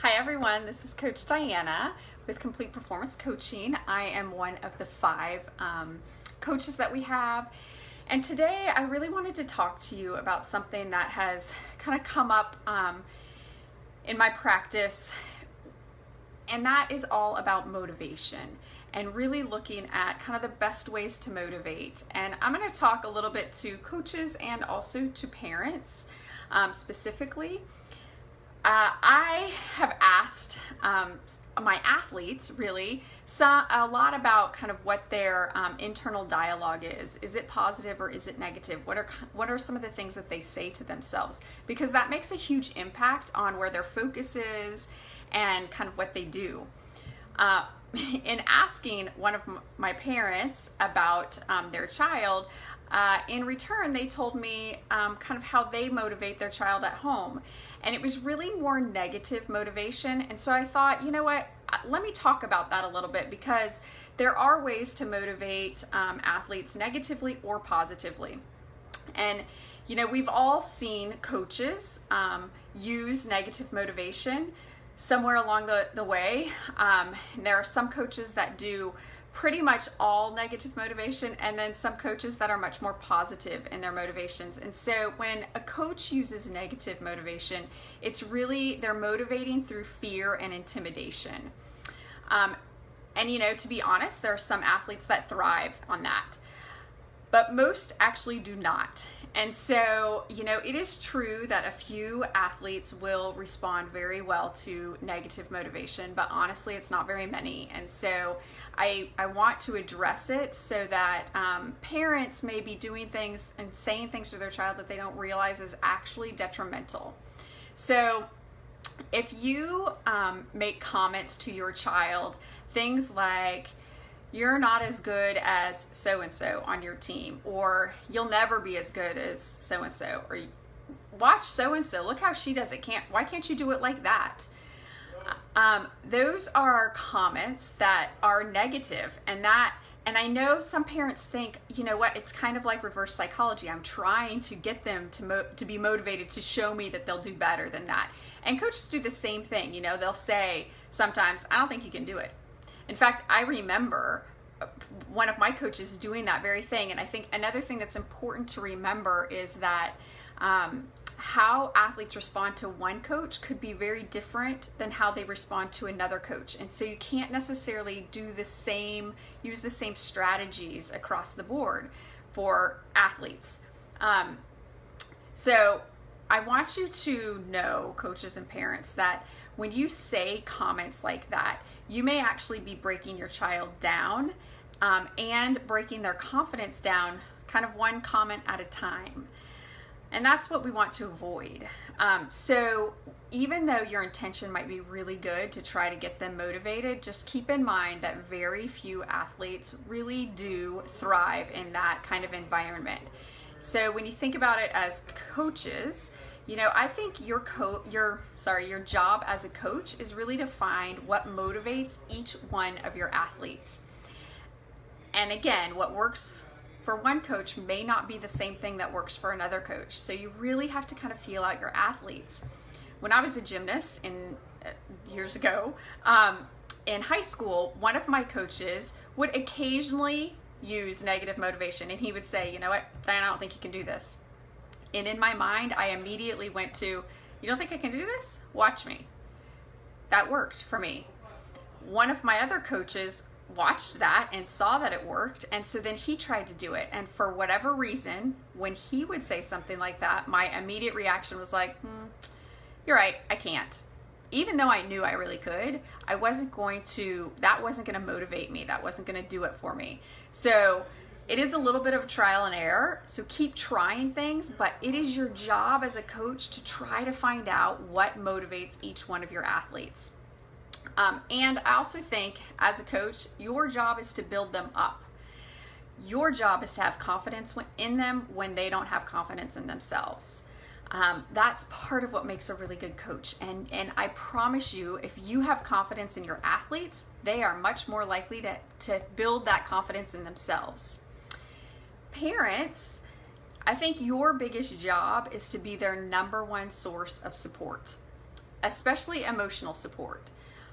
Hi everyone, this is Coach Diana with Complete Performance Coaching. I am one of the 5 coaches that we have, and today I really wanted to talk to you about something that has kind of come up in my practice, and that is all about motivation and really looking at kind of the best ways to motivate. And I'm going to talk a little bit to coaches and also to parents specifically. I have asked my athletes really a lot about kind of what their internal dialogue is. Is it positive or is it negative? What are some of the things that they say to themselves? Because that makes a huge impact on where their focus is and kind of what they do. In asking one of my parents about their child, in return they told me kind of how they motivate their child at home. And it was really more negative motivation. And so I thought, you know what, let me talk about that a little bit, because there are ways to motivate athletes negatively or positively. And, you know, we've all seen coaches use negative motivation somewhere along the way. There are some coaches that do pretty much all negative motivation, and then some coaches that are much more positive in their motivations. And so when a coach uses negative motivation, it's really, they're motivating through fear and intimidation. And you know, to be honest, there are some athletes that thrive on that, but most actually do not. And so, you know, it is true that a few athletes will respond very well to negative motivation, but honestly, it's not very many. And so I want to address it so that parents may be doing things and saying things to their child that they don't realize is actually detrimental. So if you make comments to your child, things like, "You're not as good as so-and-so on your team," or "You'll never be as good as so-and-so," or "Watch so-and-so, look how she does it, why can't you do it like that?" Those are comments that are negative, and I know some parents think, you know what, it's kind of like reverse psychology. I'm trying to get them to be motivated to show me that they'll do better than that. And coaches do the same thing. You know, they'll say sometimes, "I don't think you can do it." In fact, I remember one of my coaches doing that very thing. And I think another thing that's important to remember is that how athletes respond to one coach could be very different than how they respond to another coach. And so you can't necessarily use the same strategies across the board for athletes. So I want you to know, coaches and parents, that when you say comments like that, you may actually be breaking your child down and breaking their confidence down, kind of one comment at a time. And that's what we want to avoid. So even though your intention might be really good to try to get them motivated, just keep in mind that very few athletes really do thrive in that kind of environment. So when you think about it as coaches, you know, I think your job as a coach is really to find what motivates each one of your athletes. And again, what works for one coach may not be the same thing that works for another coach. So you really have to kind of feel out your athletes. When I was a gymnast years ago, in high school, one of my coaches would occasionally use negative motivation, and he would say, "You know what, Diana, I don't think you can do this." And in my mind, I immediately went to, "You don't think I can do this? Watch me." That worked for me. One of my other coaches watched that and saw that it worked, and so then he tried to do it. And for whatever reason, when he would say something like that, my immediate reaction was like, "You're right, I can't." Even though I knew I really could, that wasn't going to motivate me. That wasn't going to do it for me. So it is a little bit of a trial and error. So keep trying things, but it is your job as a coach to try to find out what motivates each one of your athletes. And I also think as a coach, your job is to build them up. Your job is to have confidence in them when they don't have confidence in themselves. That's part of what makes a really good coach. And I promise you, if you have confidence in your athletes, they are much more likely to build that confidence in themselves. Parents, I think your biggest job is to be their number one source of support. especially emotional support.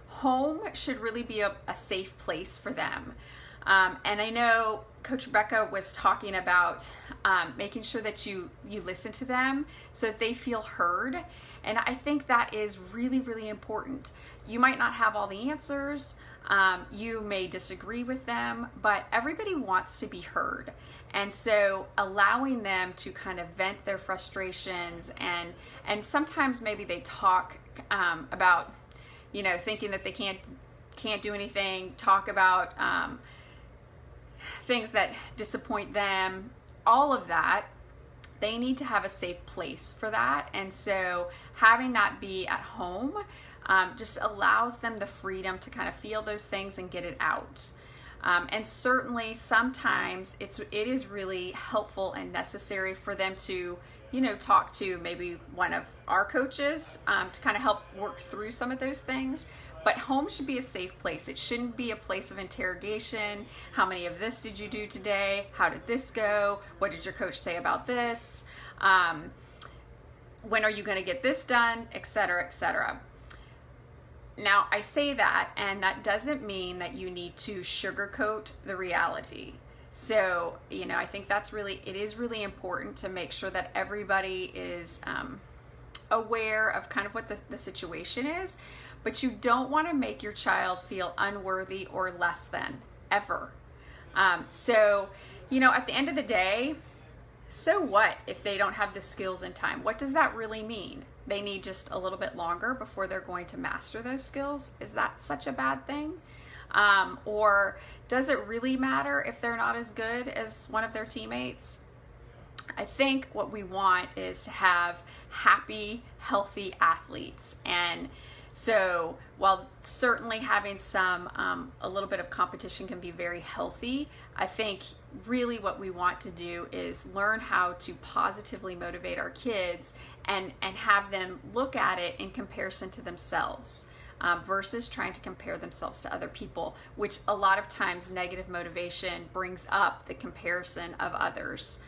Home should really be a safe place for them. And I know Coach Rebecca was talking about making sure that you listen to them so that they feel heard. And I think that is really, really important. You might not have all the answers. You may disagree with them, but everybody wants to be heard. And so allowing them to kind of vent their frustrations, and sometimes maybe they talk about, thinking that they can't do anything, talk about things that disappoint them, all of that. They need to have a safe place for that. And so having that be at home just allows them the freedom to kind of feel those things and get it out. And certainly sometimes it is really helpful and necessary for them to, talk to maybe one of our coaches to kind of help work through some of those things. But home should be a safe place. It shouldn't be a place of interrogation. How many of this did you do today? How did this go? What did your coach say about this? When are you going to get this done? Etc., etc. Now, I say that, and that doesn't mean that you need to sugarcoat the reality. So, I think it is really important to make sure that everybody is aware of kind of what the situation is, but you don't want to make your child feel unworthy or less than, ever. So, at the end of the day, so what if they don't have the skills in time? What does that really mean? They need just a little bit longer before they're going to master those skills. Is that such a bad thing? Or does it really matter if they're not as good as one of their teammates? I think what we want is to have happy, healthy athletes. And so while certainly having a little bit of competition can be very healthy, I think really what we want to do is learn how to positively motivate our kids and have them look at it in comparison to themselves versus trying to compare themselves to other people, which a lot of times negative motivation brings up the comparison of others.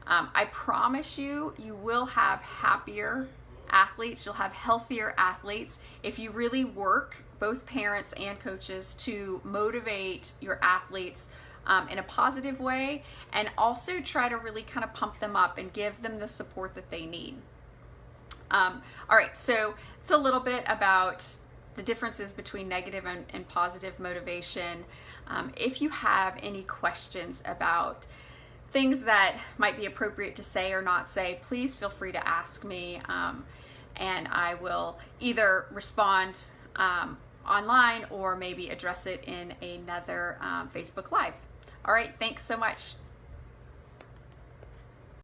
I promise you will have happier athletes, you'll have healthier athletes if you really work, both parents and coaches, to motivate your athletes in a positive way, and also try to really kind of pump them up and give them the support that they need. All right, so it's a little bit about the differences between negative and positive motivation. If you have any questions about things that might be appropriate to say or not say, please feel free to ask me, and I will either respond online or maybe address it in another Facebook Live. All right, thanks so much.